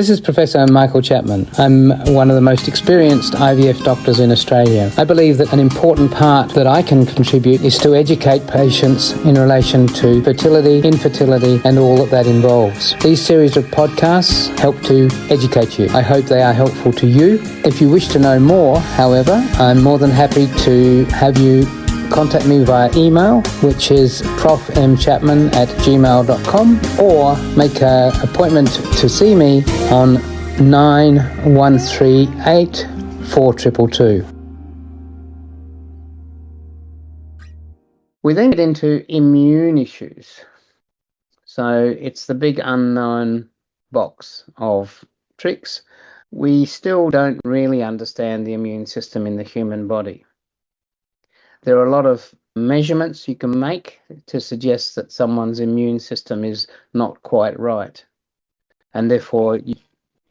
This is Professor Michael Chapman. I'm one of the most experienced IVF doctors in Australia. I believe that an important part that I can contribute is to educate patients in relation to fertility, infertility, and all that involves. These series of podcasts help to educate you. I hope they are helpful to you. If you wish to know more, however, I'm more than happy to have you contact me via email, which is profmchapman@gmail.com, or make an appointment to see me on 9138 4222. We then get into immune issues. So it's the big unknown box of tricks. We still don't really understand the immune system in the human body. There are a lot of measurements you can make to suggest that someone's immune system is not quite right. And therefore,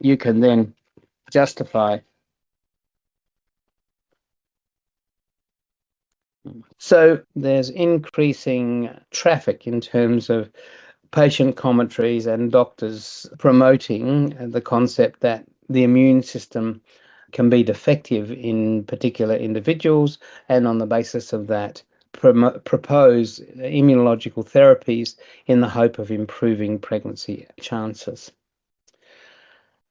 you can then justify. So there's increasing traffic in terms of patient commentaries and doctors promoting the concept that the immune system can be defective in particular individuals, and on the basis of that propose immunological therapies in the hope of improving pregnancy chances.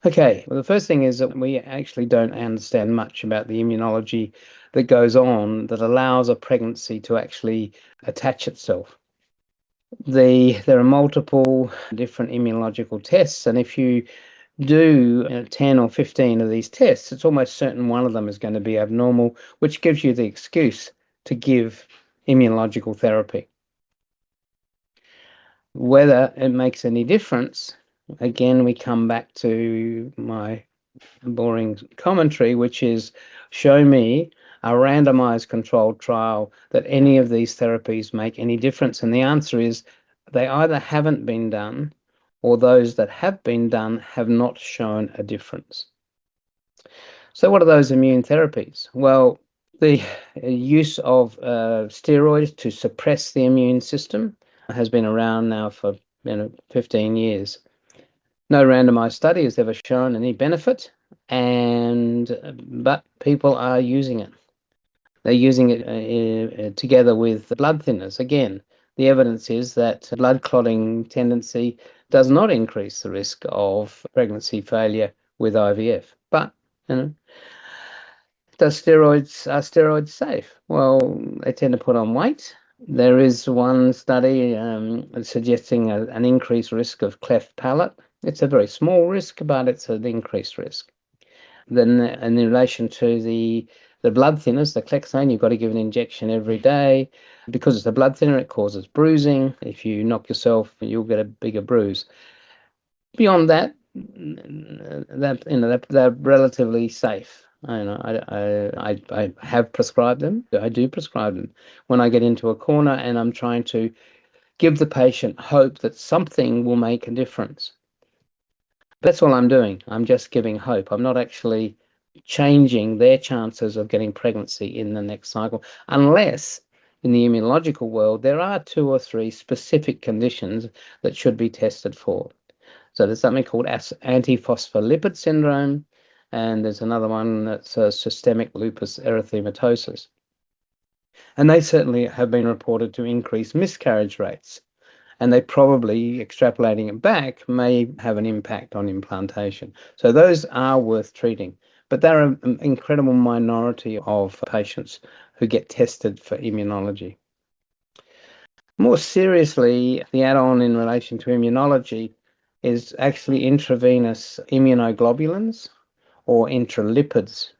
Okay, well, the first thing is that we actually don't understand much about the immunology that goes on that allows a pregnancy to actually attach itself. There are multiple different immunological tests, and if you do 10 or 15 of these tests, it's almost certain one of them is going to be abnormal, which gives you the excuse to give immunological therapy. Whether it makes any difference, again, we come back to my boring commentary, which is show me a randomized controlled trial that any of these therapies make any difference. And the answer is they either haven't been done, or those that have been done have not shown a difference. So what are those immune therapies? Well, the use of steroids to suppress the immune system has been around now for 15 years. No randomized study has ever shown any benefit, but people are using it. They're using it together with blood thinners. Again, the evidence is that blood clotting tendency does not increase the risk of pregnancy failure with IVF. But, are steroids safe? Well, they tend to put on weight. There is one study suggesting an increased risk of cleft palate. It's a very small risk, but it's an increased risk. Then in relation to the blood thinners, the Clexane, you've got to give an injection every day. Because it's a blood thinner, it causes bruising. If you knock yourself, you'll get a bigger bruise. Beyond that, they're relatively safe. I have prescribed them. I do prescribe them when I get into a corner and I'm trying to give the patient hope that something will make a difference. That's all I'm doing. I'm just giving hope. I'm not actually changing their chances of getting pregnancy in the next cycle, unless in the immunological world there are 2 or 3 specific conditions that should be tested for. So there's something called antiphospholipid syndrome, and there's another one that's systemic lupus erythematosus. And they certainly have been reported to increase miscarriage rates. And they probably, extrapolating it back, may have an impact on implantation. So those are worth treating. But they're an incredible minority of patients who get tested for immunology. More seriously, the add-on in relation to immunology is actually intravenous immunoglobulins or intralipids.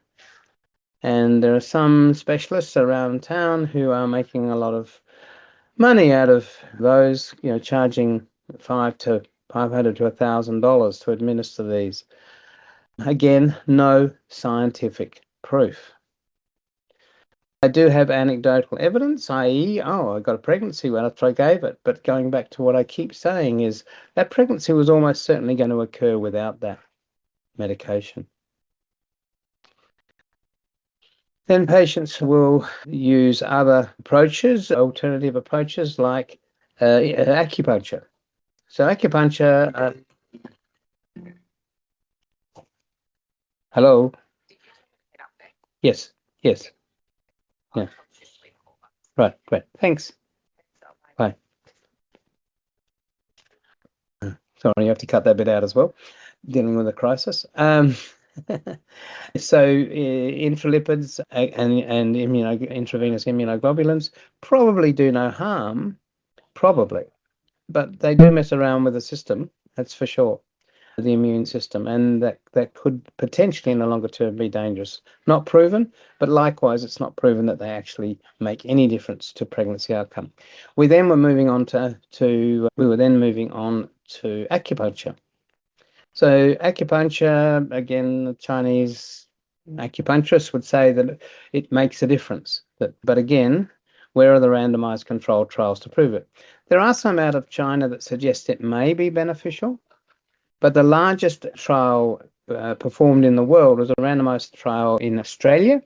And there are some specialists around town who are making a lot of money out of those, charging $500 to $1,000 to administer these. Again, no scientific proof. I do have anecdotal evidence, i.e., I got a pregnancy after I gave it. But going back to what I keep saying is that pregnancy was almost certainly going to occur without that medication. Then patients will use other approaches, alternative approaches like acupuncture. So acupuncture, Hello? Yes, yes. Yeah. Right, great. Thanks. Bye. Sorry, you have to cut that bit out as well. Dealing with a crisis. So infralipids and intravenous immunoglobulins probably do no harm, probably, but they do mess around with the system, that's for sure, the immune system, and that could potentially in the longer term be dangerous. Not proven, but likewise, it's not proven that they actually make any difference to pregnancy outcome. We then were moving on to acupuncture. So acupuncture, again, the Chinese acupuncturists would say that it makes a difference. But again, where are the randomized controlled trials to prove it? There are some out of China that suggest it may be beneficial, but the largest trial performed in the world was a randomized trial in Australia,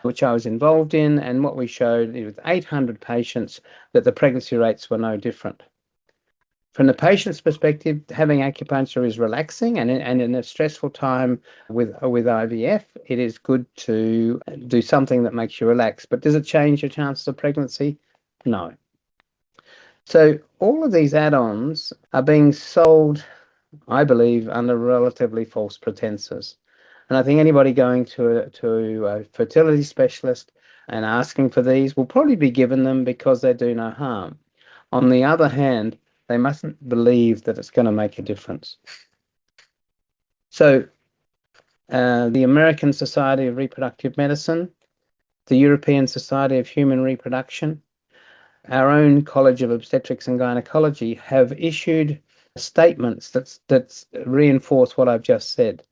which I was involved in, and what we showed with 800 patients that the pregnancy rates were no different. From the patient's perspective, having acupuncture is relaxing, and in a stressful time with IVF, it is good to do something that makes you relax. But does it change your chances of pregnancy? No. So all of these add-ons are being sold, I believe, under relatively false pretenses. And I think anybody going to a fertility specialist and asking for these will probably be given them because they do no harm. On the other hand, they mustn't believe that it's going to make a difference. So the American Society of Reproductive Medicine, the European Society of Human Reproduction, our own College of Obstetrics and Gynecology have issued statements that reinforce what I've just said.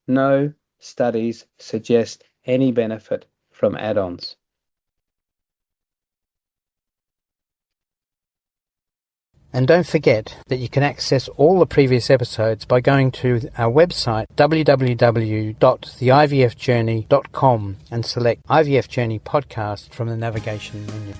No studies suggest any benefit from add-ons. And don't forget that you can access all the previous episodes by going to our website www.theivfjourney.com and select IVF Journey podcast from the navigation menu.